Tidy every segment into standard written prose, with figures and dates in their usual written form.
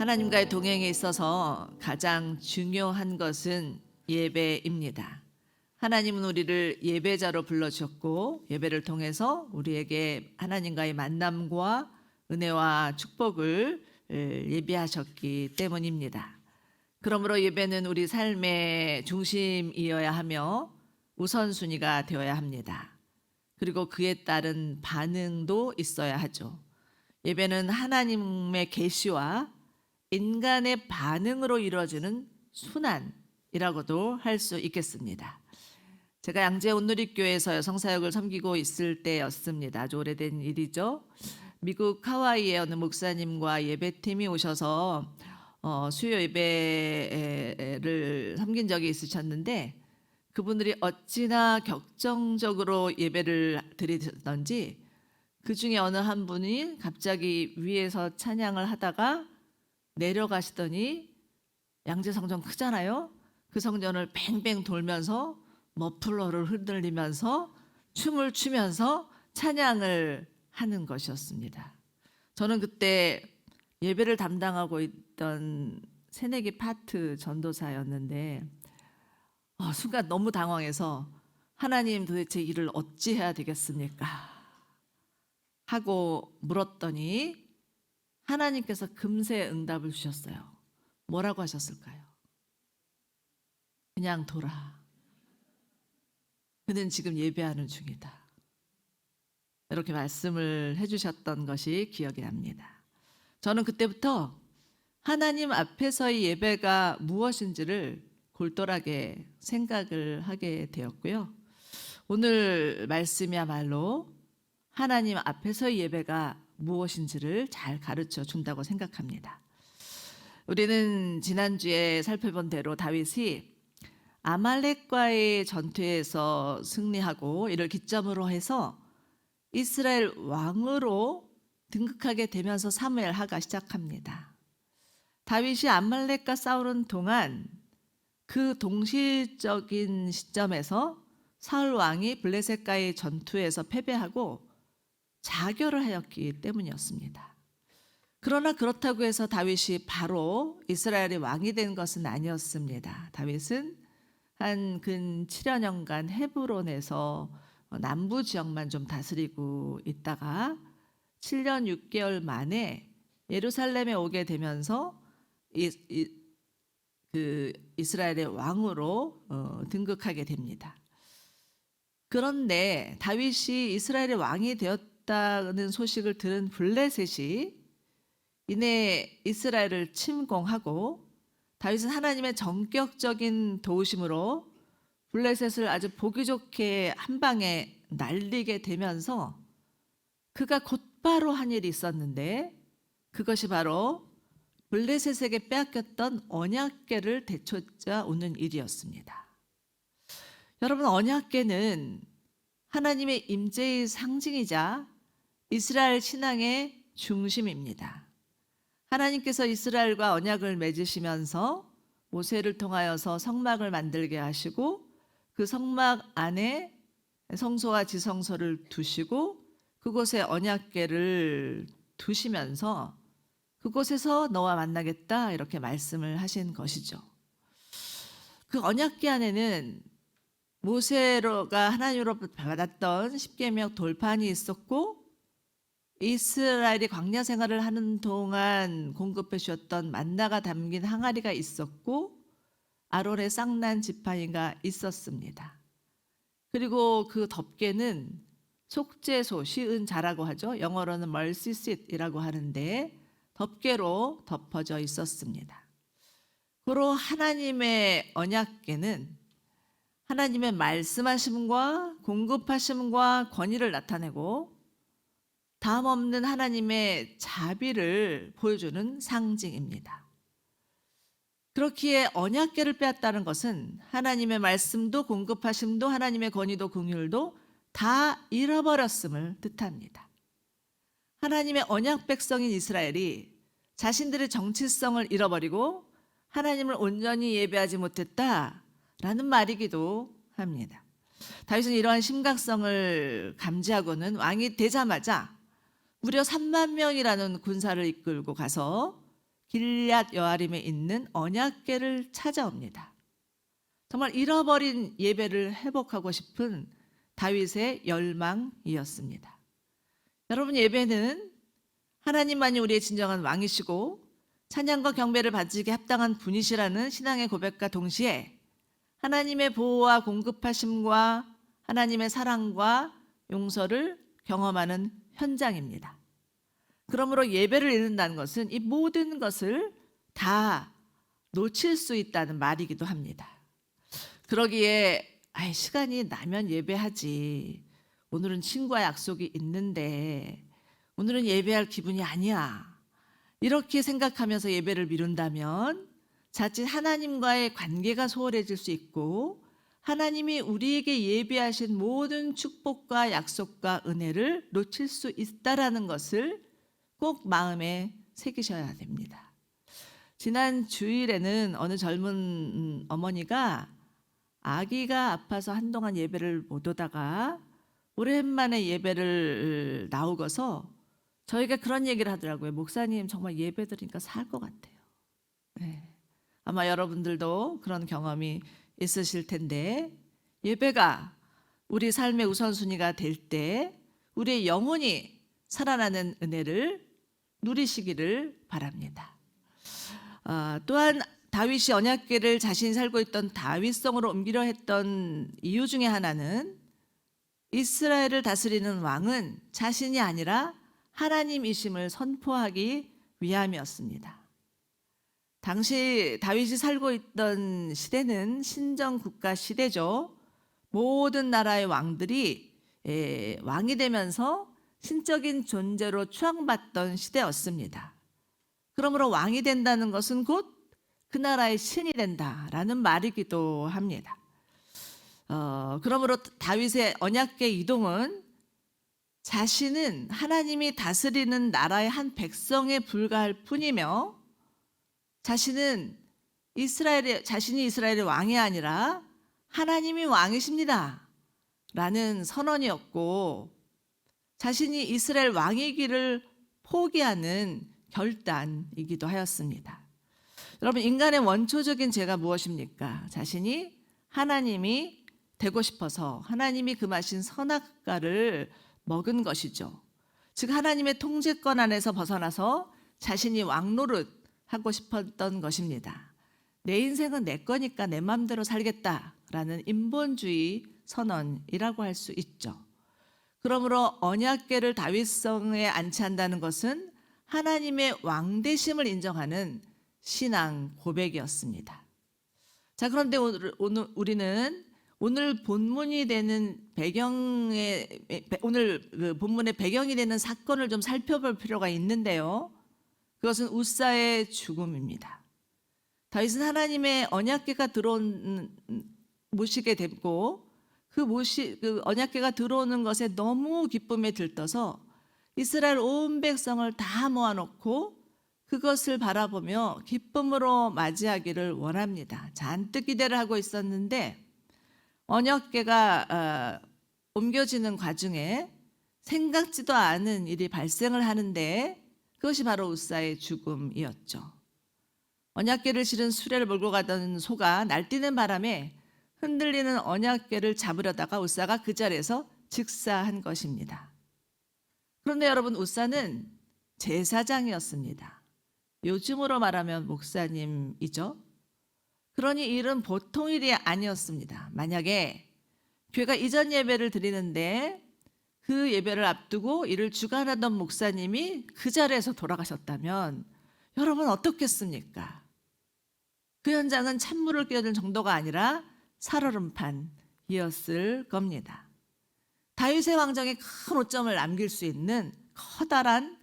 하나님과의 동행에 있어서 가장 중요한 것은 예배입니다. 하나님은 우리를 예배자로 불러주셨고 예배를 통해서 우리에게 하나님과의 만남과 은혜와 축복을 예비하셨기 때문입니다. 그러므로 예배는 우리 삶의 중심이어야 하며 우선순위가 되어야 합니다. 그리고 그에 따른 반응도 있어야 하죠. 예배는 하나님의 계시와 인간의 반응으로 이루어지는 순환이라고도 할 수 있겠습니다. 제가 양재 온누리교회에서 성사역을 섬기고 있을 때였습니다. 아주 오래된 일이죠. 미국 하와이의 어느 목사님과 예배팀이 오셔서 수요 예배를 섬긴 적이 있으셨는데 그분들이 어찌나 격정적으로 예배를 드리던지 그 중에 어느 한 분이 갑자기 위에서 찬양을 하다가 내려가시더니 양재 성전 크잖아요. 그 성전을 뱅뱅 돌면서 머플러를 흔들리면서 춤을 추면서 찬양을 하는 것이었습니다. 저는 그때 예배를 담당하고 있던 새내기 파트 전도사였는데 순간 너무 당황해서 하나님 도대체 일을 어찌해야 되겠습니까? 하고 물었더니 하나님께서 금세 응답을 주셨어요. 뭐라고 하셨을까요? 그냥 돌아. 그는 지금 예배하는 중이다. 이렇게 말씀을 해주셨던 것이 기억이 납니다. 저는 그때부터 하나님 앞에서의 예배가 무엇인지를 골똘하게 생각을 하게 되었고요. 오늘 말씀이야말로 하나님 앞에서의 예배가 무엇인지를 잘 가르쳐 준다고 생각합니다. 우리는 지난주에 살펴본 대로 다윗이 아말렉과의 전투에서 승리하고 이를 기점으로 해서 이스라엘 왕으로 등극하게 되면서 사무엘하가 시작합니다. 다윗이 아말렉과 싸우는 동안 그 동시적인 시점에서 사울 왕이 블레셋과의 전투에서 패배하고 자결을 하였기 때문이었습니다. 그러나 그렇다고 해서 다윗이 바로 이스라엘의 왕이 된 것은 아니었습니다. 다윗은 한 근 7여 년간 헤브론에서 남부 지역만 좀 다스리고 있다가 7년 6개월 만에 예루살렘에 오게 되면서 이스라엘의 왕으로 등극하게 됩니다. 그런데 다윗이 이스라엘의 왕이 되었다는 소식을 들은 블레셋이 이내 이스라엘을 침공하고 다윗은 하나님의 전격적인 도우심으로 블레셋을 아주 보기 좋게 한 방에 날리게 되면서 그가 곧바로 한 일이 있었는데 그것이 바로 블레셋에게 빼앗겼던 언약궤를 되찾아 오는 일이었습니다. 여러분, 언약궤는 하나님의 임재의 상징이자 이스라엘 신앙의 중심입니다. 하나님께서 이스라엘과 언약을 맺으시면서 모세를 통하여서 성막을 만들게 하시고 그 성막 안에 성소와 지성소를 두시고 그곳에 언약궤를 두시면서 그곳에서 너와 만나겠다 이렇게 말씀을 하신 것이죠. 그 언약궤 안에는 모세가 하나님으로부터 받았던 십계명 돌판이 있었고 이스라엘이 광야 생활을 하는 동안 공급해 주셨던 만나가 담긴 항아리가 있었고 아론의 쌍난 지팡이가 있었습니다. 그리고 그 덮개는 속죄소, 시은자라고 하죠. 영어로는 mercy seat이라고 하는데 덮개로 덮어져 있었습니다. 고로 하나님의 언약궤는 하나님의 말씀하심과 공급하심과 권위를 나타내고 다음 없는 하나님의 자비를 보여주는 상징입니다. 그렇기에 언약궤를 빼앗다는 것은 하나님의 말씀도 공급하심도 하나님의 권위도 긍휼도 다 잃어버렸음을 뜻합니다. 하나님의 언약 백성인 이스라엘이 자신들의 정체성을 잃어버리고 하나님을 온전히 예배하지 못했다라는 말이기도 합니다. 다윗은 이러한 심각성을 감지하고는 왕이 되자마자 무려 3만 명이라는 군사를 이끌고 가서 길앗 여아림에 있는 언약궤를 찾아옵니다. 정말 잃어버린 예배를 회복하고 싶은 다윗의 열망이었습니다. 여러분, 예배는 하나님만이 우리의 진정한 왕이시고 찬양과 경배를 바치기에 합당한 분이시라는 신앙의 고백과 동시에 하나님의 보호와 공급하심과 하나님의 사랑과 용서를 경험하는 현장입니다. 그러므로 예배를 잃는다는 것은 이 모든 것을 다 놓칠 수 있다는 말이기도 합니다. 그러기에 시간이 나면 예배하지. 오늘은 친구와 약속이 있는데 오늘은 예배할 기분이 아니야. 이렇게 생각하면서 예배를 미룬다면 자칫 하나님과의 관계가 소홀해질 수 있고 하나님이 우리에게 예비하신 모든 축복과 약속과 은혜를 놓칠 수 있다라는 것을 꼭 마음에 새기셔야 됩니다. 지난 주일에는 어느 젊은 어머니가 아기가 아파서 한동안 예배를 못 오다가 오랜만에 예배를 나오고서 저희가 그런 얘기를 하더라고요. 목사님, 정말 예배 드리니까 살 것 같아요. 네. 아마 여러분들도 그런 경험이 있으실 텐데, 예배가 우리 삶의 우선순위가 될 때 우리의 영혼이 살아나는 은혜를 누리시기를 바랍니다. 또한 다윗이 언약궤를 자신이 살고 있던 다윗성으로 옮기려 했던 이유 중에 하나는 이스라엘을 다스리는 왕은 자신이 아니라 하나님이심을 선포하기 위함이었습니다. 당시 다윗이 살고 있던 시대는 신정국가 시대죠. 모든 나라의 왕들이 왕이 되면서 신적인 존재로 추앙받던 시대였습니다. 그러므로 왕이 된다는 것은 곧 그 나라의 신이 된다라는 말이기도 합니다. 그러므로 다윗의 언약궤 이동은 자신은 하나님이 다스리는 나라의 한 백성에 불과할 뿐이며 자신이 이스라엘의 왕이 아니라 하나님이 왕이십니다 라는 선언이었고 자신이 이스라엘 왕이기를 포기하는 결단이기도 하였습니다. 여러분, 인간의 원초적인 죄가 무엇입니까? 자신이 하나님이 되고 싶어서 하나님이 금하신 선악과를 먹은 것이죠. 즉 하나님의 통제권 안에서 벗어나서 자신이 왕노릇 하고 싶었던 것입니다. 내 인생은 내 거니까 내 마음대로 살겠다라는 인본주의 선언이라고 할 수 있죠. 그러므로 언약궤를 다윗성에 안치한다는 것은 하나님의 왕되심을 인정하는 신앙 고백이었습니다. 자, 그런데 오늘 우리는 오늘 본문이 되는 오늘 그 본문의 배경이 되는 사건을 좀 살펴볼 필요가 있는데요. 그것은 우사의 죽음입니다. 다윗은 하나님의 언약궤가 모시게 됐고 그 언약궤가 들어오는 것에 너무 기쁨에 들떠서 이스라엘 온 백성을 다 모아놓고 그것을 바라보며 기쁨으로 맞이하기를 원합니다. 잔뜩 기대를 하고 있었는데 언약궤가 옮겨지는 과정에 생각지도 않은 일이 발생을 하는데 그것이 바로 우사의 죽음이었죠. 언약궤를 실은 수레를 몰고 가던 소가 날뛰는 바람에 흔들리는 언약궤를 잡으려다가 우사가 그 자리에서 즉사한 것입니다. 그런데 여러분, 우사는 제사장이었습니다. 요즘으로 말하면 목사님이죠. 그러니 이 일은 보통 일이 아니었습니다. 만약에 교회가 이전 예배를 드리는데 그 예배를 앞두고 이를 주관하던 목사님이 그 자리에서 돌아가셨다면 여러분 어떻겠습니까? 그 현장은 찬물을 끼얹을 정도가 아니라 살얼음판이었을 겁니다. 다윗의 왕정에 큰 오점을 남길 수 있는 커다란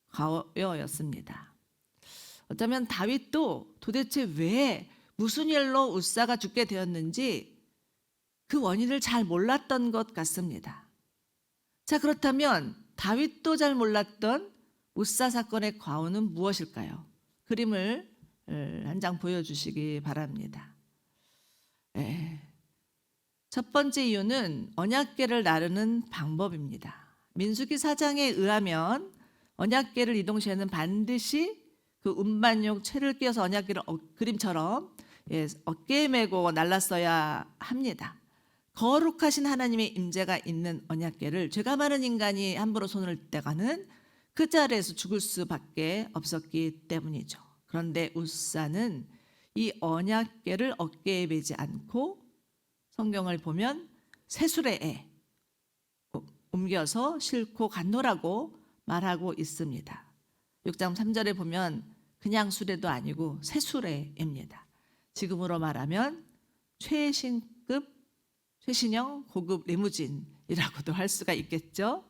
과오였습니다. 어쩌면 다윗도 도대체 왜 무슨 일로 우사가 죽게 되었는지 그 원인을 잘 몰랐던 것 같습니다. 자, 그렇다면 다윗도 잘 몰랐던 우사 사건의 과오는 무엇일까요? 그림을 한 장 보여주시기 바랍니다. 첫 번째 이유는 언약궤를 나르는 방법입니다. 민수기 4장에 의하면 언약궤를 이동 시에는 반드시 그 운반용 채를 끼워서 언약궤를 그림처럼 어깨에 메고 날랐어야 합니다. 거룩하신 하나님의 임재가 있는 언약궤를 죄가 많은 인간이 함부로 손을 떼가는 그 자리에서 죽을 수밖에 없었기 때문이죠. 그런데 웃사는 이 언약궤를 어깨에 메지 않고 성경을 보면 새수레에 옮겨서 싣고 갔노라고 말하고 있습니다. 6장 3절에 보면 그냥 수레도 아니고 새수레입니다. 지금으로 말하면 최신형 고급 리무진이라고도 할 수가 있겠죠.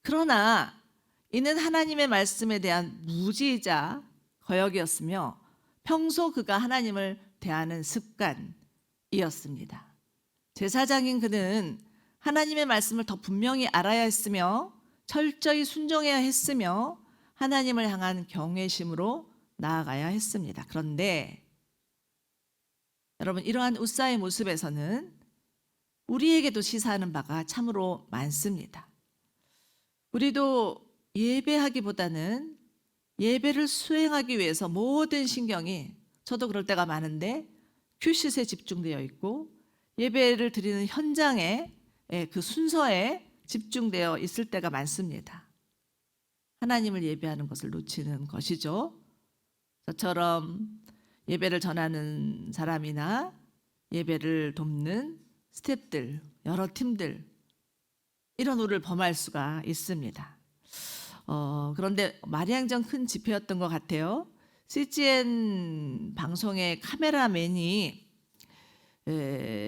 그러나 이는 하나님의 말씀에 대한 무지이자 거역이었으며 평소 그가 하나님을 대하는 습관이었습니다. 제사장인 그는 하나님의 말씀을 더 분명히 알아야 했으며 철저히 순종해야 했으며 하나님을 향한 경외심으로 나아가야 했습니다. 그런데 여러분, 이러한 웃사의 모습에서는 우리에게도 시사하는 바가 참으로 많습니다. 우리도 예배하기보다는 예배를 수행하기 위해서 모든 신경이, 저도 그럴 때가 많은데, 큐시트에 집중되어 있고 예배를 드리는 현장에 그 순서에 집중되어 있을 때가 많습니다. 하나님을 예배하는 것을 놓치는 것이죠. 저처럼 예배를 전하는 사람이나 예배를 돕는 스태프들, 여러 팀들, 이런 오를 범할 수가 있습니다. 그런데 마리앙전 큰 집회였던 것 같아요. CGN 방송의 카메라맨이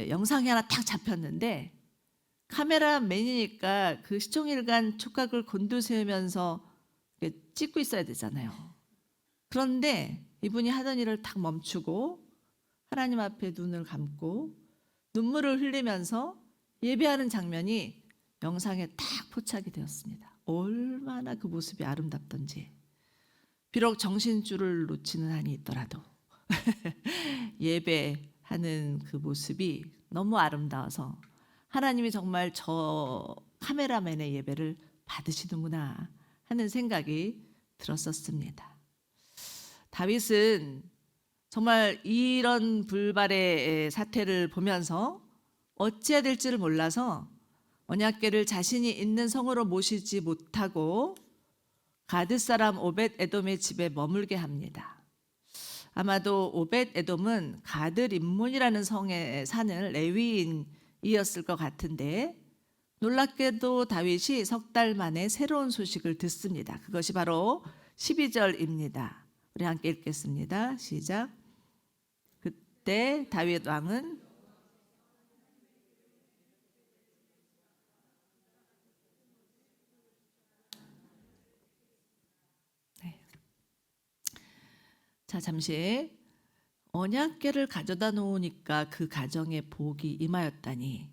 영상이 하나 딱 잡혔는데, 카메라맨이니까 그 시종일관 촉각을 곤두세우면서 찍고 있어야 되잖아요. 그런데 이분이 하던 일을 딱 멈추고 하나님 앞에 눈을 감고 눈물을 흘리면서 예배하는 장면이 영상에 딱 포착이 되었습니다. 얼마나 그 모습이 아름답던지. 비록 정신줄을 놓치는 한이 있더라도 예배하는 그 모습이 너무 아름다워서 하나님이 정말 저 카메라맨의 예배를 받으시는구나 하는 생각이 들었었습니다. 다윗은 정말 이런 불발의 사태를 보면서 어찌해야 될지를 몰라서 언약궤를 자신이 있는 성으로 모시지 못하고 가드 사람 오벳 에돔의 집에 머물게 합니다. 아마도 오벳 에돔은 가드 림몬이라는 성에 사는 레위인이었을 것 같은데, 놀랍게도 다윗이 석 달 만에 새로운 소식을 듣습니다. 그것이 바로 12절입니다. 우리 함께 읽겠습니다. 시작. 그때 다윗 왕은 잠시 언약궤를 가져다 놓으니까 그 가정에 복이 임하였다니,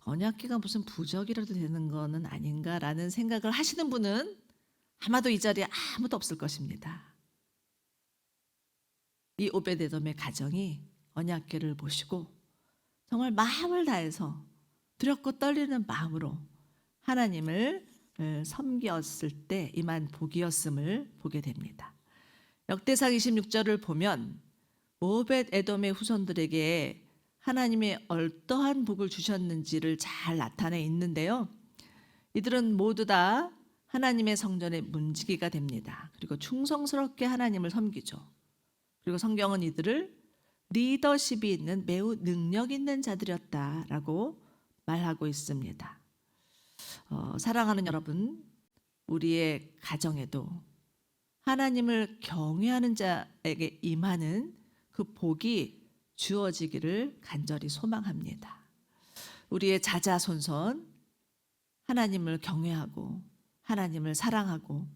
언약궤가 무슨 부적이라도 되는 거는 아닌가라는 생각을 하시는 분은 아마도 이 자리에 아무도 없을 것입니다. 이 오벳에돔의 가정이 언약궤를 보시고 정말 마음을 다해서 두렵고 떨리는 마음으로 하나님을 섬겼을 때 임한 복이었음을 보게 됩니다. 역대상 26절을 보면 오벳 에돔의 후손들에게 하나님의 어떠한 복을 주셨는지를 잘 나타내 있는데요. 이들은 모두 다 하나님의 성전의 문지기가 됩니다. 그리고 충성스럽게 하나님을 섬기죠. 그리고 성경은 이들을 리더십이 있는 매우 능력 있는 자들이었다라고 말하고 있습니다. 사랑하는 여러분, 우리의 가정에도 하나님을 경외하는 자에게 임하는 그 복이 주어지기를 간절히 소망합니다. 우리의 자자손손 하나님을 경외하고 하나님을 사랑하고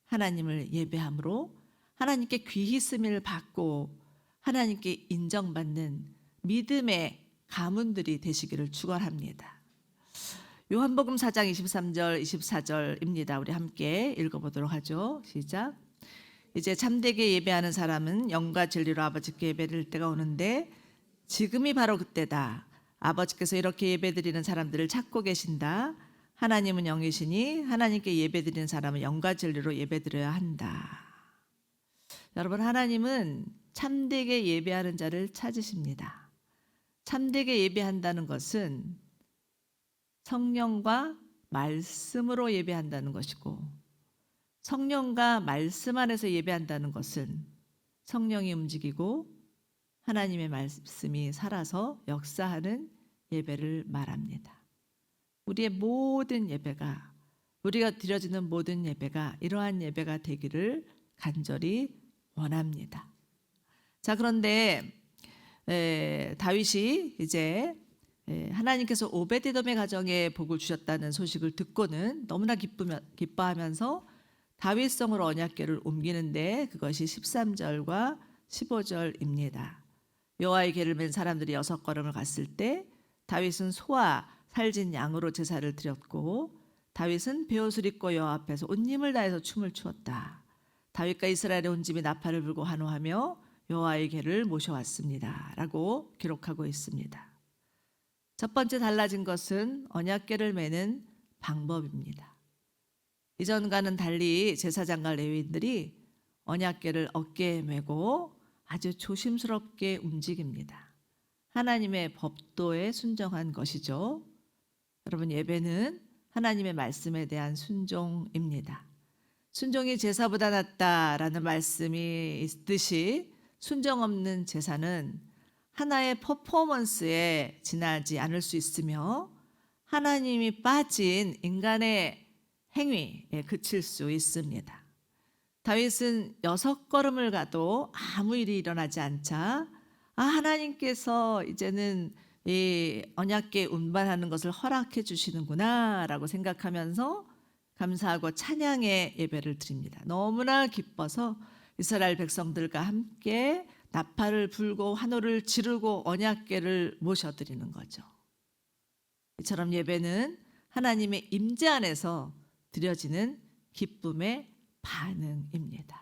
하나님을 예배함으로 하나님께 귀히 쓰임을 받고 하나님께 인정받는 믿음의 가문들이 되시기를 축원합니다. 요한복음 4장 23절 24절입니다. 우리 함께 읽어보도록 하죠. 시작. 이제 참되게 예배하는 사람은 영과 진리로 아버지께 예배드릴 때가 오는데 지금이 바로 그때다. 아버지께서 이렇게 예배드리는 사람들을 찾고 계신다. 하나님은 영이시니 하나님께 예배드리는 사람은 영과 진리로 예배드려야 한다. 여러분, 하나님은 참되게 예배하는 자를 찾으십니다. 참되게 예배한다는 것은 성령과 말씀으로 예배한다는 것이고, 성령과 말씀 안에서 예배한다는 것은 성령이 움직이고 하나님의 말씀이 살아서 역사하는 예배를 말합니다. 우리의 모든 예배가, 우리가 드려지는 모든 예배가 이러한 예배가 되기를 간절히 원합니다. 자, 그런데 다윗이 이제 하나님께서 오베데돔의 가정에 복을 주셨다는 소식을 듣고는 너무나 기뻐하면서 다윗성으로 언약궤를 옮기는데, 그것이 13절과 15절입니다. 여호와의 궤를 맨 사람들이 6걸음을 갔을 때 다윗은 소와 살진 양으로 제사를 드렸고, 다윗은 베옷을 입고 여호와 앞에서 온 힘을 다해서 춤을 추었다. 다윗과 이스라엘의 온 집이 나팔을 불고 환호하며 여호와의 궤를 모셔왔습니다 라고 기록하고 있습니다. 첫 번째 달라진 것은 언약궤를 매는 방법입니다. 이전과는 달리 제사장과 레위인들이 언약궤를 어깨에 메고 아주 조심스럽게 움직입니다. 하나님의 법도에 순종한 것이죠. 여러분, 예배는 하나님의 말씀에 대한 순종입니다. 순종이 제사보다 낫다라는 말씀이 있듯이 순종 없는 제사는 하나의 퍼포먼스에 지나지 않을 수 있으며 하나님이 빠진 인간의 행위에 그칠 수 있습니다. 다윗은 6걸음을 가도 아무 일이 일어나지 않자 하나님께서 이제는 이 언약궤 운반하는 것을 허락해 주시는구나 라고 생각하면서 감사하고 찬양의 예배를 드립니다. 너무나 기뻐서 이스라엘 백성들과 함께 나팔을 불고 환호를 지르고 언약궤를 모셔드리는 거죠. 이처럼 예배는 하나님의 임재 안에서 드려지는 기쁨의 반응입니다.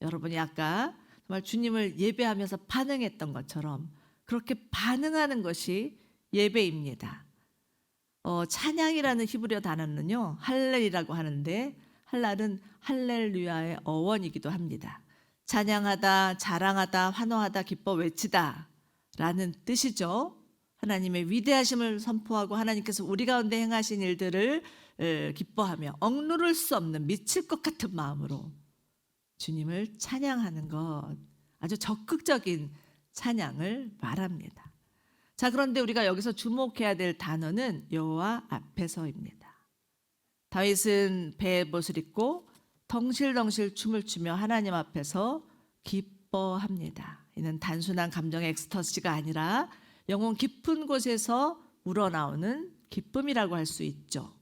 여러분이 아까 정말 주님을 예배하면서 반응했던 것처럼 그렇게 반응하는 것이 예배입니다. 찬양이라는 히브리어 단어는요, 할렐이라고 하는데, 할랄은 할렐루야의 어원이기도 합니다. 찬양하다, 자랑하다, 환호하다, 기뻐 외치다 라는 뜻이죠. 하나님의 위대하심을 선포하고 하나님께서 우리 가운데 행하신 일들을 기뻐하며 억누를 수 없는 미칠 것 같은 마음으로 주님을 찬양하는 것, 아주 적극적인 찬양을 말합니다. 자, 그런데 우리가 여기서 주목해야 될 단어는 여호와 앞에서입니다. 다윗은 베옷을 입고 덩실덩실 춤을 추며 하나님 앞에서 기뻐합니다. 이는 단순한 감정의 엑스터시가 아니라 영혼 깊은 곳에서 우러나오는 기쁨이라고 할 수 있죠.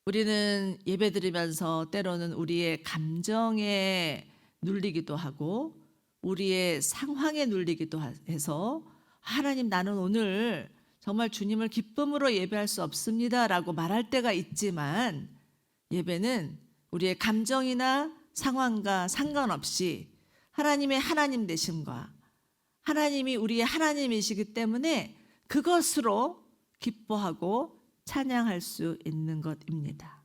우리는 예배드리면서 때로는 우리의 감정에 눌리기도 하고 우리의 상황에 눌리기도 해서 하나님, 나는 오늘 정말 주님을 기쁨으로 예배할 수 없습니다 라고 말할 때가 있지만, 예배는 우리의 감정이나 상황과 상관없이 하나님의 하나님 되심과 하나님이 우리의 하나님이시기 때문에 그것으로 기뻐하고 찬양할 수 있는 것입니다.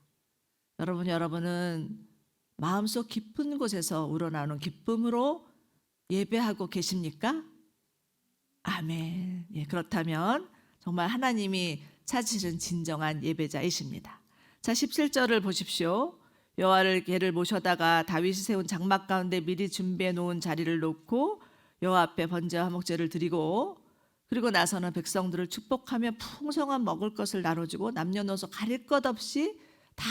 여러분은 마음속 깊은 곳에서 우러나오는 기쁨으로 예배하고 계십니까? 아멘. 예, 그렇다면 정말 하나님이 찾으시는 진정한 예배자이십니다. 자, 17절을 보십시오. 여호와를 궤를 모셔다가 다윗이 세운 장막 가운데 미리 준비해 놓은 자리를 놓고 여호와 앞에 번제와 화목제를 드리고, 그리고 나서는 백성들을 축복하며 풍성한 먹을 것을 나눠주고 남녀노소 가릴 것 없이 다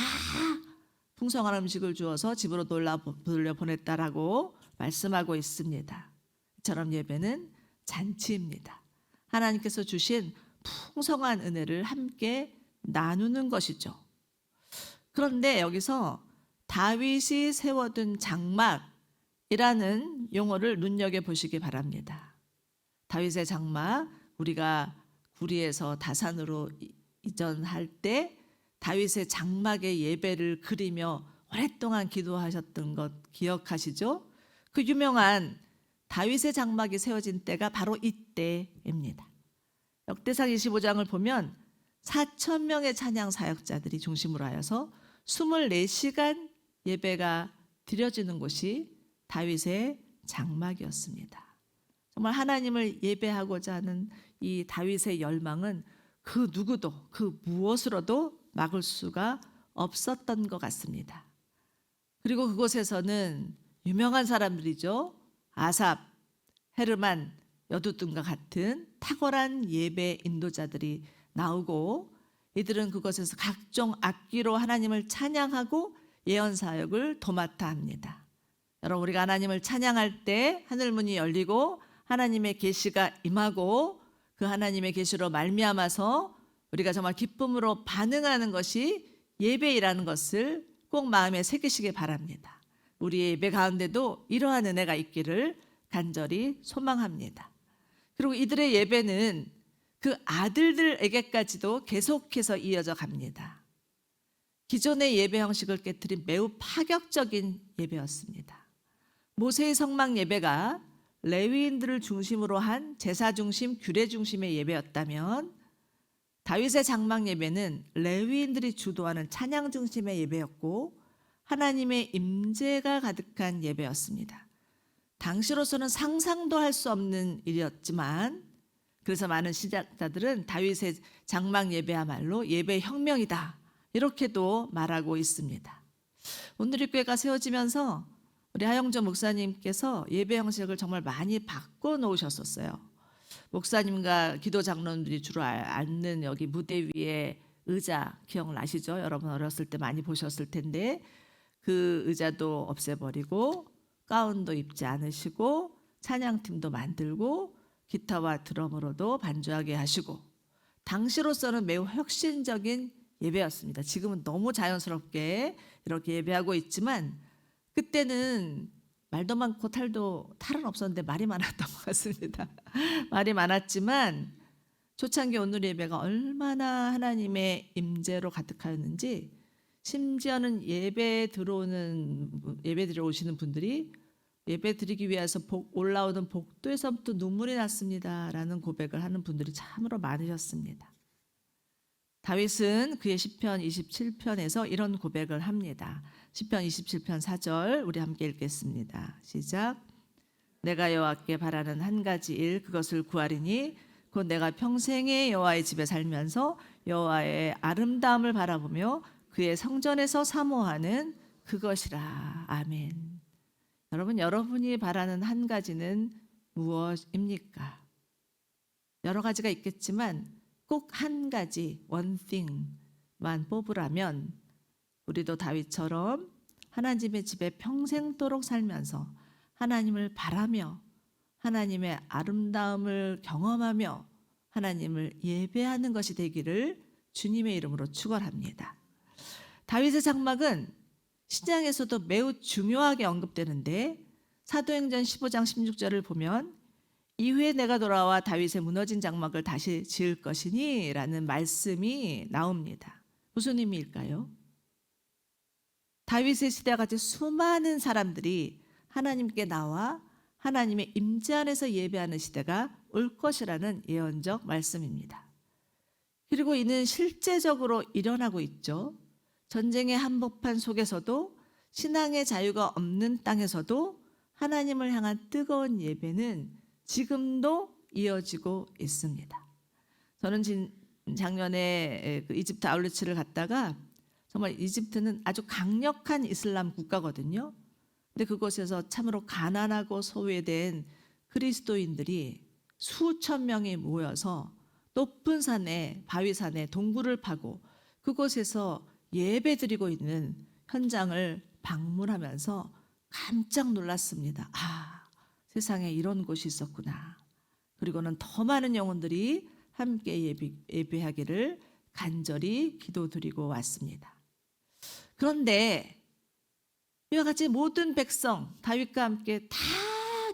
풍성한 음식을 주어서 집으로 돌려보냈다라고 말씀하고 있습니다. 이처럼 예배는 잔치입니다. 하나님께서 주신 풍성한 은혜를 함께 나누는 것이죠. 그런데 여기서 다윗이 세워둔 장막이라는 용어를 눈여겨보시기 바랍니다. 다윗의 장막, 우리가 구리에서 다산으로 이전할 때 다윗의 장막의 예배를 그리며 오랫동안 기도하셨던 것 기억하시죠? 그 유명한 다윗의 장막이 세워진 때가 바로 이때입니다. 역대상 25장을 보면 4,000명의 찬양 사역자들이 중심으로 하여서 24시간 예배가 드려지는 곳이 다윗의 장막이었습니다. 정말 하나님을 예배하고자 하는 이 다윗의 열망은 그 누구도 그 무엇으로도 막을 수가 없었던 것 같습니다. 그리고 그곳에서는 유명한 사람들이죠. 아삽, 헤르만, 여두둔과 같은 탁월한 예배 인도자들이 나오고 이들은 그곳에서 각종 악기로 하나님을 찬양하고 예언 사역을 도맡아 합니다. 여러분, 우리가 하나님을 찬양할 때 하늘문이 열리고 하나님의 계시가 임하고 그 하나님의 계시로 말미암아서 우리가 정말 기쁨으로 반응하는 것이 예배이라는 것을 꼭 마음에 새기시기 바랍니다. 우리의 예배 가운데도 이러한 은혜가 있기를 간절히 소망합니다. 그리고 이들의 예배는 그 아들들에게까지도 계속해서 이어져 갑니다. 기존의 예배 형식을 깨뜨린 매우 파격적인 예배였습니다. 모세의 성막 예배가 레위인들을 중심으로 한 제사 중심, 규례 중심의 예배였다면 다윗의 장막 예배는 레위인들이 주도하는 찬양 중심의 예배였고 하나님의 임재가 가득한 예배였습니다. 당시로서는 상상도 할 수 없는 일이었지만 그래서 많은 신학자들은 다윗의 장막 예배야말로 예배 혁명이다 이렇게도 말하고 있습니다. 오늘의 교회가 세워지면서 우리 하영조 목사님께서 예배 형식을 정말 많이 바꿔 놓으셨었어요. 목사님과 기도 장로님들이 주로 앉는 여기 무대 위에 의자 기억나시죠? 여러분 어렸을 때 많이 보셨을 텐데 그 의자도 없애버리고 가운도 입지 않으시고 찬양팀도 만들고 기타와 드럼으로도 반주하게 하시고 당시로서는 매우 혁신적인 예배였습니다. 지금은 너무 자연스럽게 이렇게 예배하고 있지만 그때는 말도 많고 탈은 없었는데 말이 많았던 것 같습니다. 말이 많았지만 초창기 오늘 예배가 얼마나 하나님의 임재로 가득하였는지 심지어는 예배 드리러 오시는 분들이 예배 드리기 위해서 올라오는 복도에서부터 눈물이 났습니다라는 고백을 하는 분들이 참으로 많으셨습니다. 다윗은 그의 시편 27편에서 이런 고백을 합니다. 시편 27편 4절 우리 함께 읽겠습니다. 시작. 내가 여호와께 바라는 한 가지 일 그것을 구하리니 곧 내가 평생에 여호와의 집에 살면서 여호와의 아름다움을 바라보며 그의 성전에서 사모하는 그것이라. 아멘. 여러분, 여러분이 바라는 한 가지는 무엇입니까? 여러 가지가 있겠지만 꼭 한 가지 one thing만 뽑으라면 우리도 다윗처럼 하나님의 집에 평생도록 살면서 하나님을 바라며 하나님의 아름다움을 경험하며 하나님을 예배하는 것이 되기를 주님의 이름으로 축원합니다. 다윗의 장막은 신약에서도 매우 중요하게 언급되는데 사도행전 15장 16절을 보면 이후에 내가 돌아와 다윗의 무너진 장막을 다시 지을 것이니 라는 말씀이 나옵니다. 무슨 의미일까요? 다윗의 시대와 같이 수많은 사람들이 하나님께 나와 하나님의 임재 안에서 예배하는 시대가 올 것이라는 예언적 말씀입니다. 그리고 이는 실제적으로 일어나고 있죠. 전쟁의 한복판 속에서도 신앙의 자유가 없는 땅에서도 하나님을 향한 뜨거운 예배는 지금도 이어지고 있습니다. 저는 작년에 이집트 아울렛을 갔다가 정말 이집트는 아주 강력한 이슬람 국가거든요. 근데 그곳에서 참으로 가난하고 소외된 그리스도인들이 수천 명이 모여서 높은 산에 바위산에 동굴을 파고 그곳에서 예배드리고 있는 현장을 방문하면서 깜짝 놀랐습니다. 아, 세상에 이런 곳이 있었구나. 그리고는 더 많은 영혼들이 함께 예배하기를 간절히 기도드리고 왔습니다. 그런데 이와 같이 모든 백성 다윗과 함께 다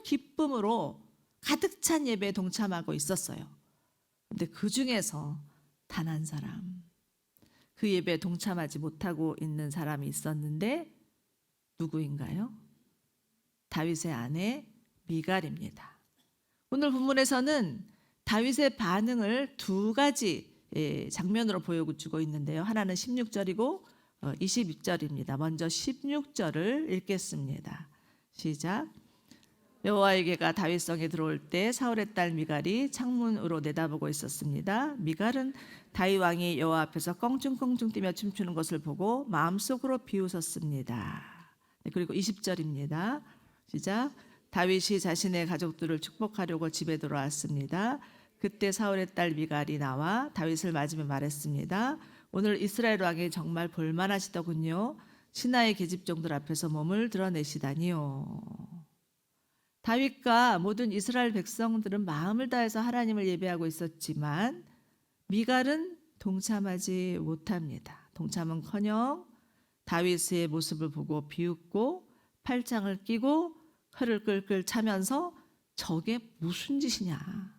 기쁨으로 가득 찬 예배에 동참하고 있었어요. 그런데 그 중에서 단 한 사람, 그 예배에 동참하지 못하고 있는 사람이 있었는데 누구인가요? 다윗의 아내 미갈입니다. 오늘 본문에서는 다윗의 반응을 두 가지 장면으로 보여주고 있는데요. 하나는 16절이고 22절입니다. 먼저 16절을 읽겠습니다. 시작. 여호와의 괴가 다윗성에 들어올 때 사울의 딸 미갈이 창문으로 내다보고 있었습니다. 미갈은 다윗 왕이 여호와 앞에서 껑충껑충 뛰며 춤추는 것을 보고 마음속으로 비웃었습니다. 네, 그리고 20절입니다. 시작. 다윗이 자신의 가족들을 축복하려고 집에 들어왔습니다. 그때 사울의 딸 미갈이 나와 다윗을 맞으며 말했습니다. 오늘 이스라엘 왕이 정말 볼만하시더군요. 신하의 계집종들 앞에서 몸을 드러내시다니요. 다윗과 모든 이스라엘 백성들은 마음을 다해서 하나님을 예배하고 있었지만 미갈은 동참하지 못합니다. 동참은커녕 다윗의 모습을 보고 비웃고 팔짱을 끼고 혀를 끌끌 차면서 저게 무슨 짓이냐.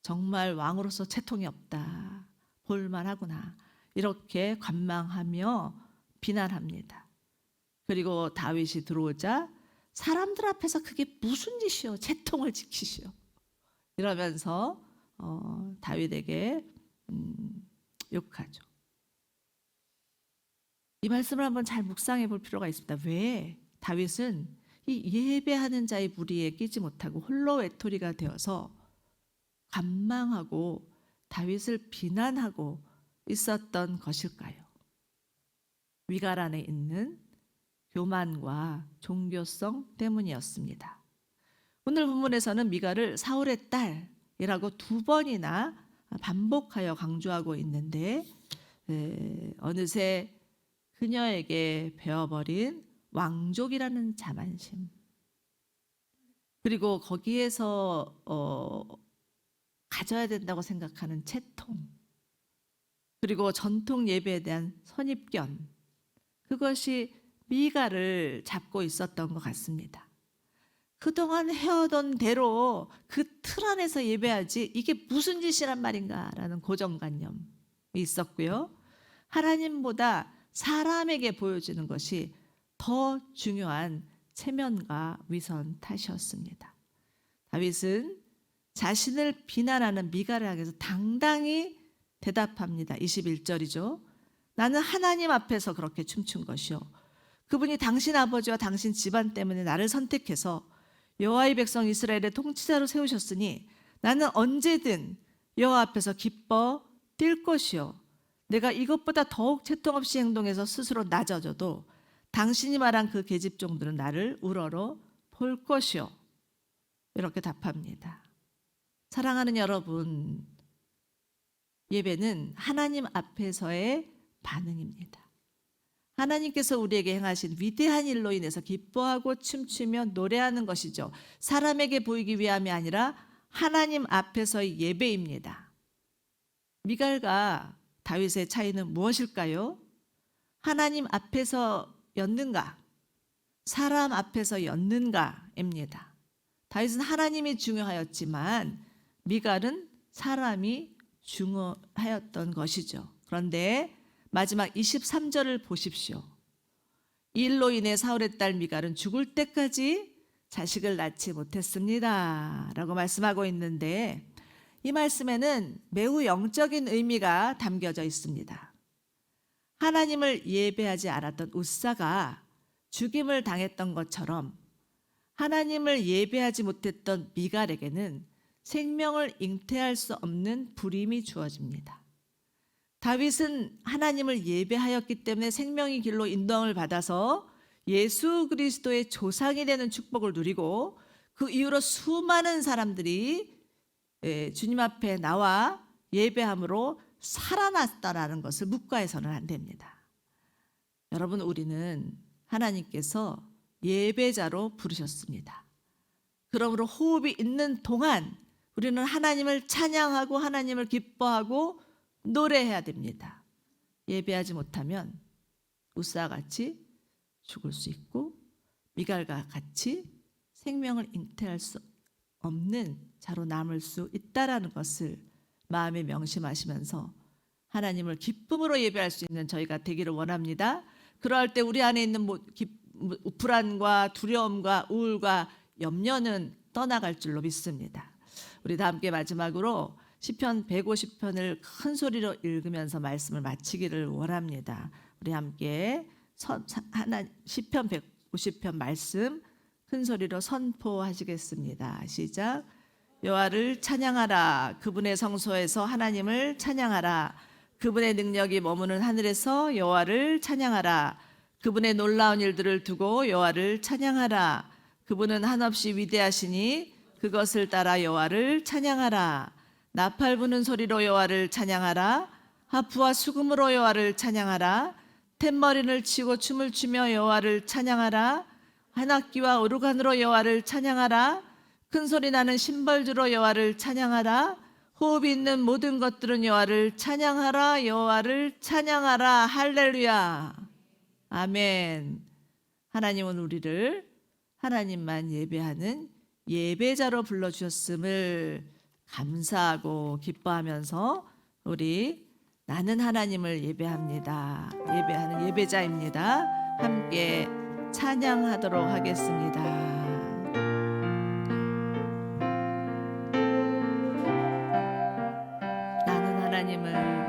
정말 왕으로서 채통이 없다. 볼만하구나. 이렇게 관망하며 비난합니다. 그리고 다윗이 들어오자 사람들 앞에서 그게 무슨 짓이요? 채통을 지키시오. 이러면서 다윗에게 욕하죠. 이 말씀을 한번 잘 묵상해 볼 필요가 있습니다. 왜 다윗은 이 예배하는 자의 무리에 끼지 못하고 홀로 외톨이가 되어서 관망하고 다윗을 비난하고 있었던 것일까요? 미갈 안에 있는 교만과 종교성 때문이었습니다. 오늘 본문에서는 미갈을 사울의 딸이라고 2번이나 반복하여 강조하고 있는데 어느새 그녀에게 배워버린 왕족이라는 자만심, 그리고 거기에서 가져야 된다고 생각하는 채통, 그리고 전통 예배에 대한 선입견, 그것이 미갈을 잡고 있었던 것 같습니다. 그동안 해오던 대로 그 틀 안에서 예배하지 이게 무슨 짓이란 말인가라는 고정관념이 있었고요. 하나님보다 사람에게 보여지는 것이 더 중요한 체면과 위선 탓이었습니다. 다윗은 자신을 비난하는 미갈을 향해서 당당히 대답합니다. 21절이죠. 나는 하나님 앞에서 그렇게 춤춘 것이요. 그분이 당신 아버지와 당신 집안 때문에 나를 선택해서 여호와의 백성 이스라엘의 통치자로 세우셨으니 나는 언제든 여호와 앞에서 기뻐 뛸 것이요. 내가 이것보다 더욱 채통 없이 행동해서 스스로 낮아져도 당신이 말한 그 계집종들은 나를 우러러 볼 것이요. 이렇게 답합니다. 사랑하는 여러분, 예배는 하나님 앞에서의 반응입니다. 하나님께서 우리에게 행하신 위대한 일로 인해서 기뻐하고 춤추며 노래하는 것이죠. 사람에게 보이기 위함이 아니라 하나님 앞에서의 예배입니다. 미갈과 다윗의 차이는 무엇일까요? 하나님 앞에서였는가, 사람 앞에서였는가입니다. 다윗은 하나님이 중요하였지만 미갈은 사람이 중요하였던 것이죠. 그런데 마지막 23절을 보십시오. 이 일로 인해 사울의 딸 미갈은 죽을 때까지 자식을 낳지 못했습니다 라고 말씀하고 있는데, 이 말씀에는 매우 영적인 의미가 담겨져 있습니다. 하나님을 예배하지 않았던 웃사가 죽임을 당했던 것처럼 하나님을 예배하지 못했던 미갈에게는 생명을 잉태할 수 없는 불임이 주어집니다. 다윗은 하나님을 예배하였기 때문에 생명의 길로 인도함을 받아서 예수 그리스도의 조상이 되는 축복을 누리고, 그 이후로 수많은 사람들이 주님 앞에 나와 예배함으로 살아났다라는 것을 묵과해서는 안 됩니다. 여러분, 우리는 하나님께서 예배자로 부르셨습니다. 그러므로 호흡이 있는 동안 우리는 하나님을 찬양하고 하나님을 기뻐하고 노래해야 됩니다. 예배하지 못하면 웃사와 같이 죽을 수 있고 미갈과 같이 생명을 잉태할 수 없는 자로 남을 수 있다라는 것을 마음에 명심하시면서 하나님을 기쁨으로 예배할 수 있는 저희가 되기를 원합니다. 그러할 때 우리 안에 있는 불안과 두려움과 우울과 염려는 떠나갈 줄로 믿습니다. 우리 다 함께 마지막으로 시편 150편을 큰 소리로 읽으면서 말씀을 마치기를 원합니다. 우리 함께 시편 150편 말씀 큰 소리로 선포하시겠습니다. 시작. 여호와를 찬양하라. 그분의 성소에서 하나님을 찬양하라. 그분의 능력이 머무는 하늘에서 여호와를 찬양하라. 그분의 놀라운 일들을 두고 여호와를 찬양하라. 그분은 한없이 위대하시니 그것을 따라 여호와를 찬양하라. 나팔 부는 소리로 여호와를 찬양하라. 하프와 수금으로 여호와를 찬양하라. 탬버린을 치고 춤을 추며 여호와를 찬양하라. 한악기와 오르간으로 여호와를 찬양하라. 큰 소리 나는 심벌주로 여호와를 찬양하라. 호흡이 있는 모든 것들은 여호와를 찬양하라. 여호와를 찬양하라. 할렐루야. 아멘. 하나님은 우리를 하나님만 예배하는 예배자로 불러주셨음을 감사하고 기뻐하면서 우리 나는 하나님을 예배합니다. 예배하는 예배자입니다. 함께 찬양하도록 하겠습니다. 나는 하나님을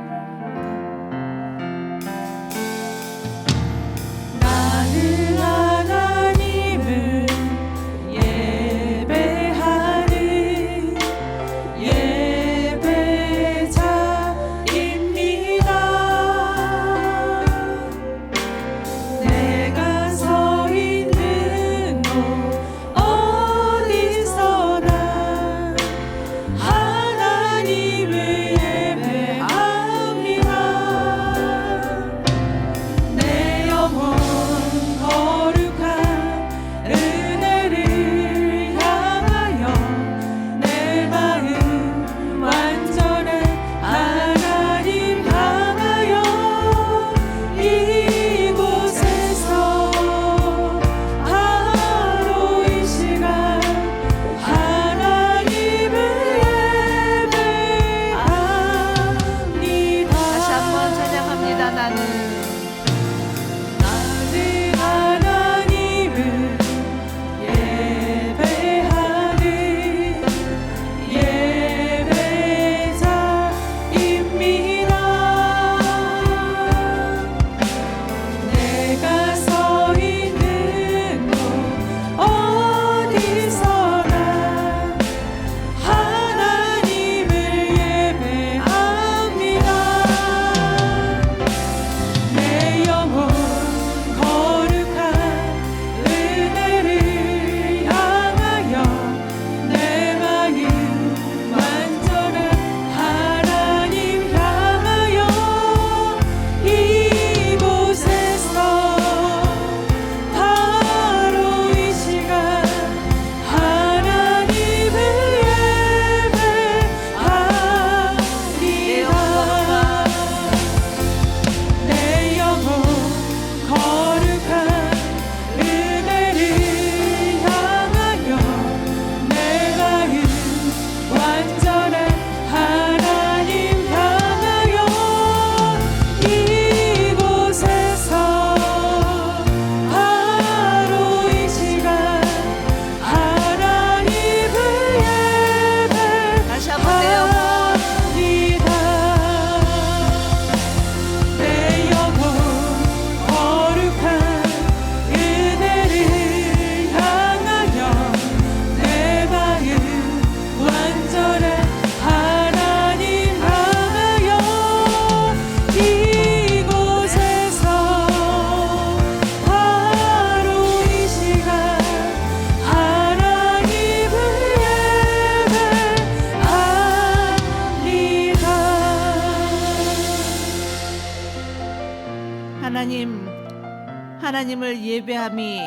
하나님을 예배함이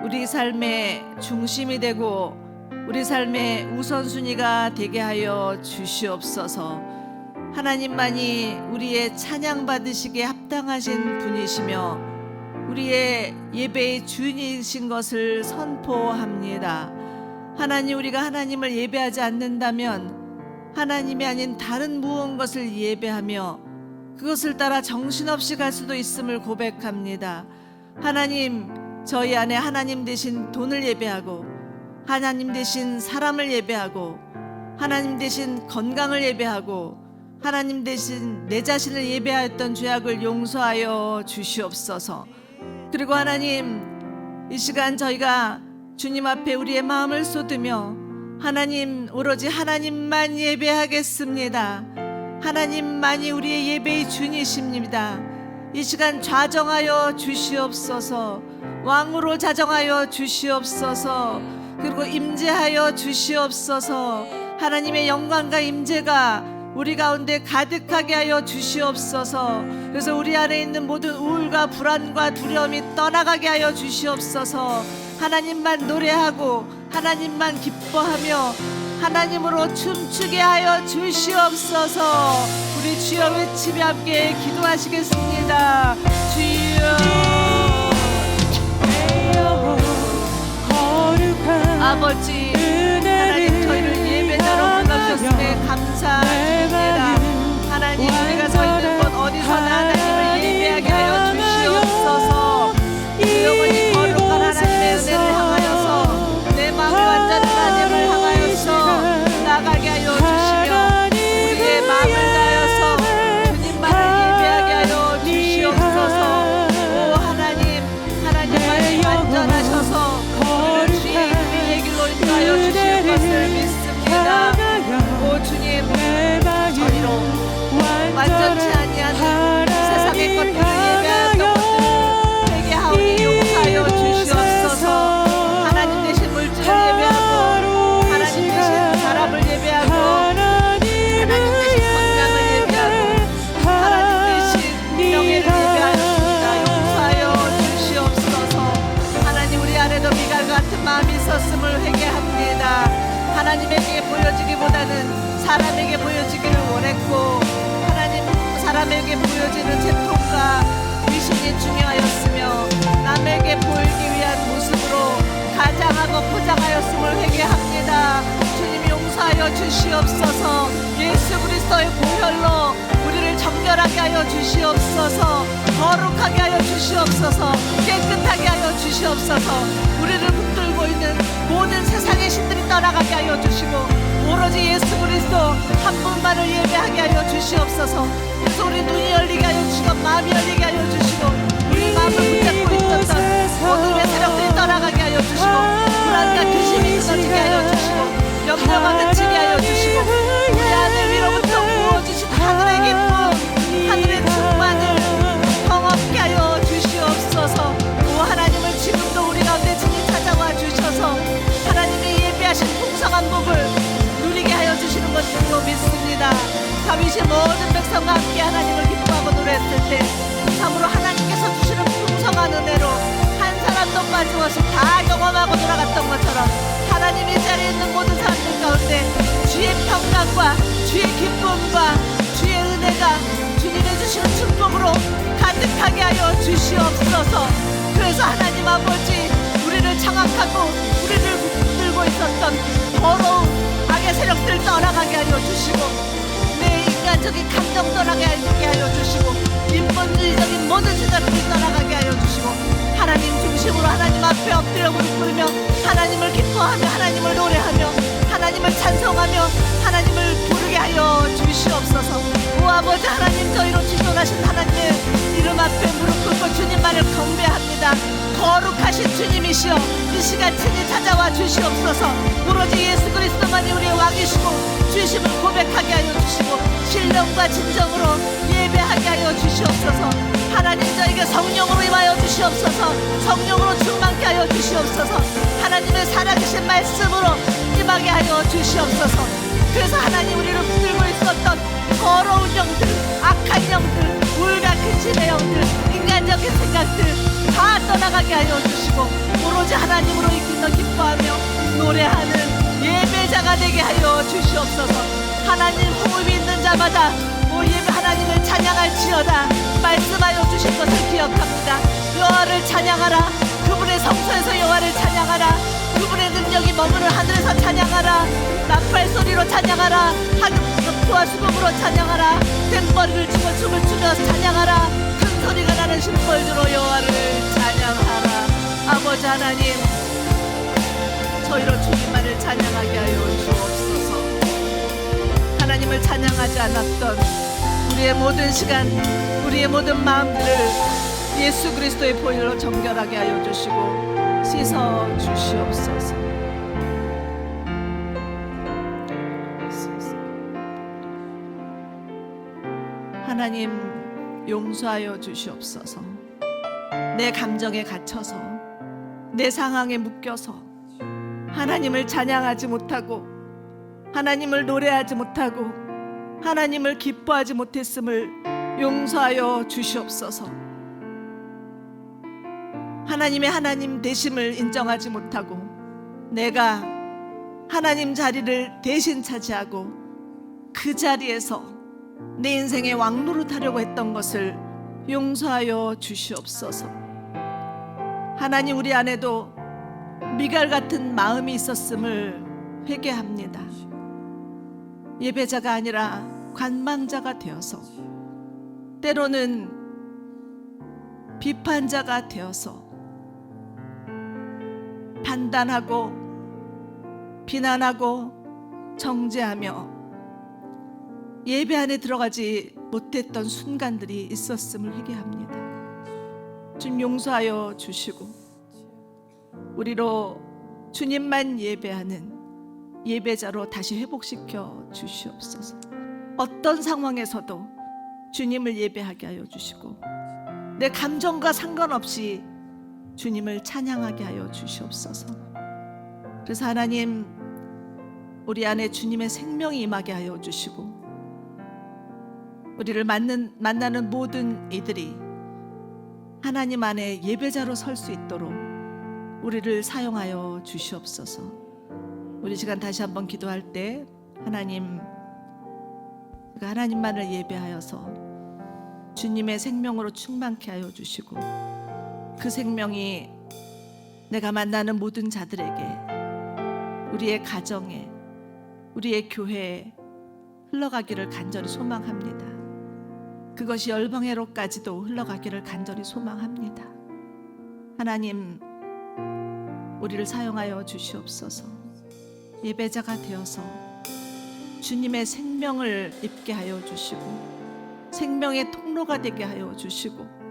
우리 삶의 중심이 되고 우리 삶의 우선순위가 되게 하여 주시옵소서. 하나님만이 우리의 찬양 받으시기에 합당하신 분이시며 우리의 예배의 주인이신 것을 선포합니다. 하나님, 우리가 하나님을 예배하지 않는다면 하나님이 아닌 다른 무엇것을 예배하며 그것을 따라 정신없이 갈 수도 있음을 고백합니다. 하나님, 저희 안에 하나님 대신 돈을 예배하고 하나님 대신 사람을 예배하고 하나님 대신 건강을 예배하고 하나님 대신 내 자신을 예배하였던 죄악을 용서하여 주시옵소서. 그리고 하나님, 이 시간 저희가 주님 앞에 우리의 마음을 쏟으며 하나님, 오로지 하나님만 예배하겠습니다. 하나님만이 우리의 예배의 주이십니다. 이 시간 좌정하여 주시옵소서. 왕으로 자정하여 주시옵소서. 그리고 임재하여 주시옵소서. 하나님의 영광과 임재가 우리 가운데 가득하게 하여 주시옵소서. 그래서 우리 안에 있는 모든 우울과 불안과 두려움이 떠나가게 하여 주시옵소서. 하나님만 노래하고 하나님만 기뻐하며 하나님으로 춤추게 하여 주시옵소서. 우리 주여 외치며 함께 기도하시겠습니다. 주여, 아버지 하나님, 저희를 예배자로 불러주셨음에 감사합니다. 하나님, 우리가 서 있는 곳 어디서나 하나님을 예배하게 하여 주시옵소서. 그 영원히 거룩한 하나님의 은혜를 향하여서 내 마음이 완전한 하나님을 향하여서 나가게 하여 주시며 우리의 마음을 다하여서 주님만을 예배하게 하여 주시옵소서. 오 하나님, 하나님만이 완전하셔서 우리를 주의 이름의 길로 인도하여 주실 것을 믿습니다. 오 주님, 저희로 완전치 아니한 세상의 것들을 예배하였던 것들을 회개하오니 용서하여 주시옵소서. 하나님 대신 물질을 예배하고 하나님 대신 사람을 예배하고 하나님 대신 건강을 예배하고 하나님 대신 명예를 예배하였습니다. 용서하여 주시옵소서. 하나님, 우리 안에도 미갈 같은 마음이 있었음을 회개합니다. 하나님에게 보여지기보다는 사람에게 보여지기를 원했고 하나님, 사람에게 보여지는 제통과 위신이 중요하였으며 남에게 보이기 위한 모습으로 가장하고 포장하였음을 회개합니다. 주님 용서하여 주시옵소서. 예수 그리스도의 보혈로 우리를 정결하게 하여 주시옵소서. 거룩하게 하여 주시옵소서. 깨끗하게 하여 주시옵소서. 우리를 붙들고 있는 모든 세상의 신들이 떠나가게 하여 주시고 오로지 예수 그리스도 한 분만을 예배하게 하여 주시옵소서. 그래서 우리 눈이 열리게 하여 주시고 마음이 열리게 하여 주시고 우리 마음을 붙잡고 있었던 어둠의 세력들이 떠나가게 하여 주시고 불안과 근심이 끊어지게 하여 주시고 염려가 그치게 하여 주시고 우리 하늘 위로부터 부어주신 하늘의 기쁨, 하늘의 충만을 경험케 하여 주시옵소서. 오 하나님을 지금도 우리 가운데 친히 찾아와 주셔서 하나님의 예배하신 풍성한 복을 누리게 하여 주시는 것으로 믿습니다. 다윗이 모든 백성과 함께 하나님을 기뻐하고 노래했을 때 참으로 하나님께서 주시는 풍성한 은혜로 한 사람도 빠짐없이 다 경험하고 돌아갔던 것처럼 하나님의 자리에 있는 모든 사람들 가운데 주의 평강과 주의 기쁨과 주의 은혜가 주님의 주시는 축복으로 가득하게 하여 주시옵소서. 그래서 하나님 아버지, 우리를 장악하고 우리를 붙들고 있었던 더러운 악의 세력들 떠나가게 하여 주시고 내 인간적인 감정 떠나게 하여 주시고 인본주의적인 모든 생각들이 떠나가게 하여 주시고 하나님 중심으로 하나님 앞에 엎드려 무릎 꿇으며 하나님을 기뻐하며 하나님을 노래하며 하나님을 찬송하며 하나님을 부르게 하여 주시옵소서. 오 아버지 하나님, 저희로 지존하신 하나님의 이름 앞에 무릎 꿇고 주님만을 경배합니다. 거룩하신 주님이시여 이 시간 친히 찾아와 주시옵소서. 오로지 예수 그리스도만이 우리의 왕이시고 주심을 고백하게 하여 주시고 신령과 진정으로 예배하게 하여 주시옵소서. 하나님, 저에게 성령으로 임하여 주시옵소서. 성령으로 충만케 하여 주시옵소서. 하나님의 살아계신 말씀으로 임하게 하여 주시옵소서. 그래서 하나님, 우리를 붙들고 있었던 더러운 영들, 악한 영들, 우울과 근심의 영들, 인간적인 생각들 다 떠나가게 하여 주시고 오로지 하나님으로 이끌어 기뻐하며 노래하는 예배자가 되게 하여 주시옵소서. 하나님, 호흡이 있는 자마다 오 예배 하나님을 찬양할지어다 말씀하여 주신 것을 기억합니다. 여호와를 찬양하라. 그분의 성소에서 여호와를 찬양하라. 그분의 능력이 머무는 하늘에서 찬양하라. 나팔 소리로 찬양하라. 하급과 수금으로 찬양하라. 댐버리를 치고 춤을 추며 찬양하라. 큰 소리가 나는 심벌주로 여호와를 찬양하라. 아버지 하나님, 저희로 주님만을 찬양하게 하여 주옵소서. 하나님을 찬양하지 않았던 우리의 모든 시간, 우리의 모든 마음들을 예수 그리스도의 보혈로 정결하게 하여 주시고 씻어 주시옵소서. 하나님 용서하여 주시옵소서. 내 감정에 갇혀서, 내 상황에 묶여서 하나님을 찬양하지 못하고, 하나님을 노래하지 못하고, 하나님을 기뻐하지 못했음을 용서하여 주시옵소서. 하나님의 하나님 되심을 인정하지 못하고 내가 하나님 자리를 대신 차지하고 그 자리에서 내 인생의 왕노릇하려고 했던 것을 용서하여 주시옵소서. 하나님, 우리 안에도 미갈 같은 마음이 있었음을 회개합니다. 예배자가 아니라 관망자가 되어서, 때로는 비판자가 되어서 판단하고 비난하고 정죄하며 예배 안에 들어가지 못했던 순간들이 있었음을 회개합니다. 주님 용서하여 주시고 우리로 주님만 예배하는 예배자로 다시 회복시켜 주시옵소서. 어떤 상황에서도 주님을 예배하게 하여 주시고 내 감정과 상관없이 주님을 찬양하게 하여 주시옵소서. 그래서 하나님, 우리 안에 주님의 생명이 임하게 하여 주시고 우리를 만나는 모든 이들이 하나님 안에 예배자로 설 수 있도록 우리를 사용하여 주시옵소서. 우리 시간 다시 한번 기도할 때 하나님만을 예배하여서 주님의 생명으로 충만케 하여 주시고 그 생명이 내가 만나는 모든 자들에게, 우리의 가정에, 우리의 교회에 흘러가기를 간절히 소망합니다. 그것이 열방회로까지도 흘러가기를 간절히 소망합니다. 하나님, 우리를 사용하여 주시옵소서. 예배자가 되어서 주님의 생명을 입게 하여 주시고 생명의 통로가 되게 하여 주시고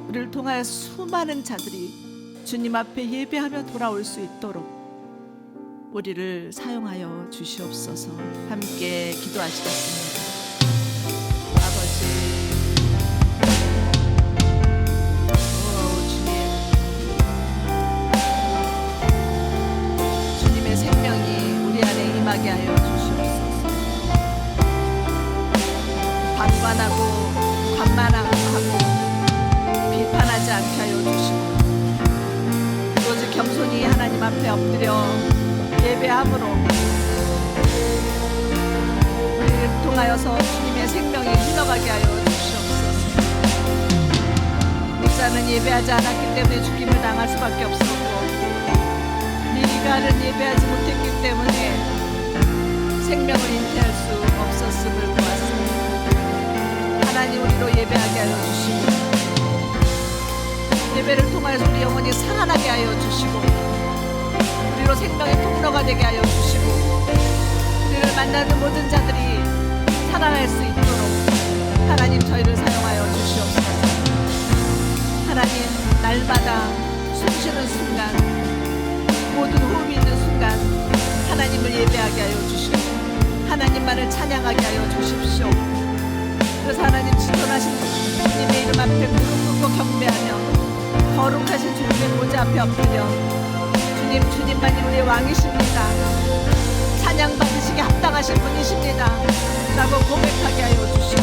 우리를 통하여 수많은 자들이 주님 앞에 예배하며 돌아올 수 있도록 우리를 사용하여 주시옵소서. 함께 기도하시겠습니다. 아버지, 주님의 생명이 우리 안에 임하게 하여 주시옵소서. 방관하고 관만하고 비판하지 않게 하여 주시고 오직 겸손히 하나님 앞에 엎드려 예배함으로 우리를 통하여서 주님의 생명이 흘러가게 하여 주시옵소서. 목사는 예배하지 않았기 때문에 죽임을 당할 수밖에 없었고 미리가는 예배하지 못했기 때문에 생명을 잉태할 수 없었음을 보았습니다. 하나님, 우리로 예배하게 하여 주시고 예배를 통하여서 우리 영혼이 살아나게 하여 주시고 우리로 생명의 통로가 되게 하여 주시고 우리를 만나는 모든 자들이 살아날 수 있도록 하나님, 저희를 사용하여 주시옵소서. 하나님, 날마다 숨쉬는 순간, 모든 호흡이 있는 순간 하나님을 예배하게 하여 주시고 하나님만을 찬양하게 하여 주십시오. 그래서 하나님, 지존하신 주님의 이름 앞에 무릎 꿇고 경배하며 거룩하신 주님의 보좌 앞에 엎드려 주님만이 우리의 왕이십니다. 찬양받으시기 합당하신 분이십니다 라고 고백하게 하여 주시고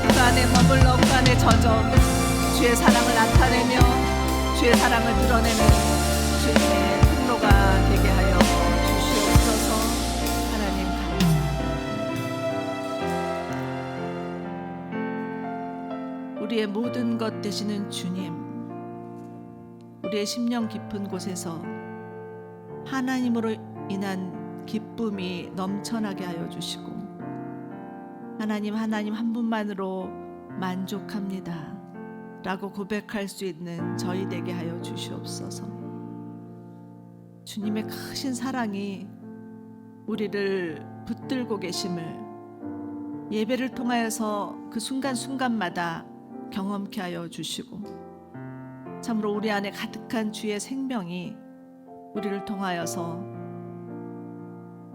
그 안에 머물러 그 안에 젖어 주의 사랑을 나타내며 주의 사랑을 드러내는 주님의 통로가 되게 하여 주시옵소서. 하나님, 감사합니다. 우리의 모든 것 되시는 주님, 우리의 심령 깊은 곳에서 하나님으로 인한 기쁨이 넘쳐나게 하여 주시고 하나님 한 분만으로 만족합니다 라고 고백할 수 있는 저희 되게 하여 주시옵소서. 주님의 크신 사랑이 우리를 붙들고 계심을 예배를 통하여서 그 순간순간마다 경험케 하여 주시고 참으로 우리 안에 가득한 주의 생명이 우리를 통하여서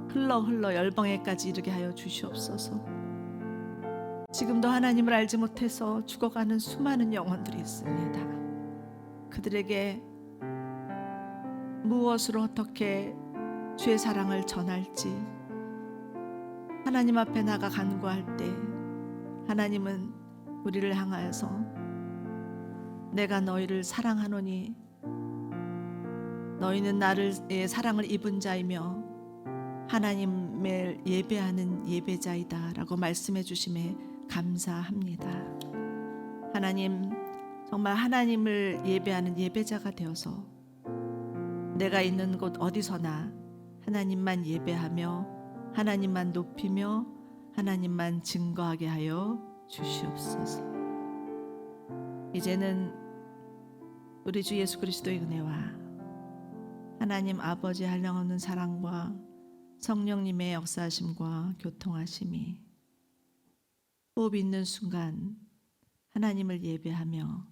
흘러 열방에까지 이르게 하여 주시옵소서. 지금도 하나님을 알지 못해서 죽어가는 수많은 영혼들이 있습니다. 그들에게 무엇으로 어떻게 주의 사랑을 전할지 하나님 앞에 나가 간구할 때 하나님은 우리를 향하여서 내가 너희를 사랑하노니 너희는 나를 사랑을 입은 자이며 하나님을 예배하는 예배자이다 라고 말씀해 주심에 감사합니다. 하나님, 정말 하나님을 예배하는 예배자가 되어서 내가 있는 곳 어디서나 하나님만 예배하며 하나님만 높이며 하나님만 증거하게 하여 주시옵소서. 이제는 우리 주 예수 그리스도의 은혜와 하나님 아버지 한량없는 사랑과 성령님의 역사하심과 교통하심이 호흡 있는 순간 하나님을 예배하며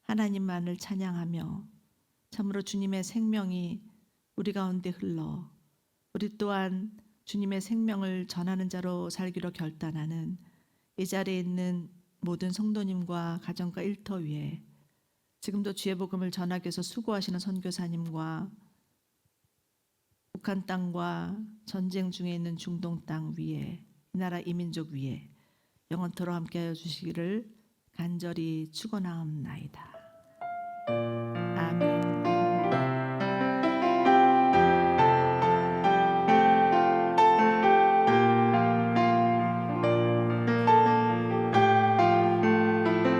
하나님만을 찬양하며 참으로 주님의 생명이 우리 가운데 흘러 우리 또한 주님의 생명을 전하는 자로 살기로 결단하는 이 자리에 있는 모든 성도님과 가정과 일터 위에 지금도 주의 복음을 전하기 위해서 수고하시는 선교사님과 북한 땅과 전쟁 중에 있는 중동 땅 위에 이 나라 이민족 위에 영원토록 함께하여 주시기를 간절히 축원하옵나이다.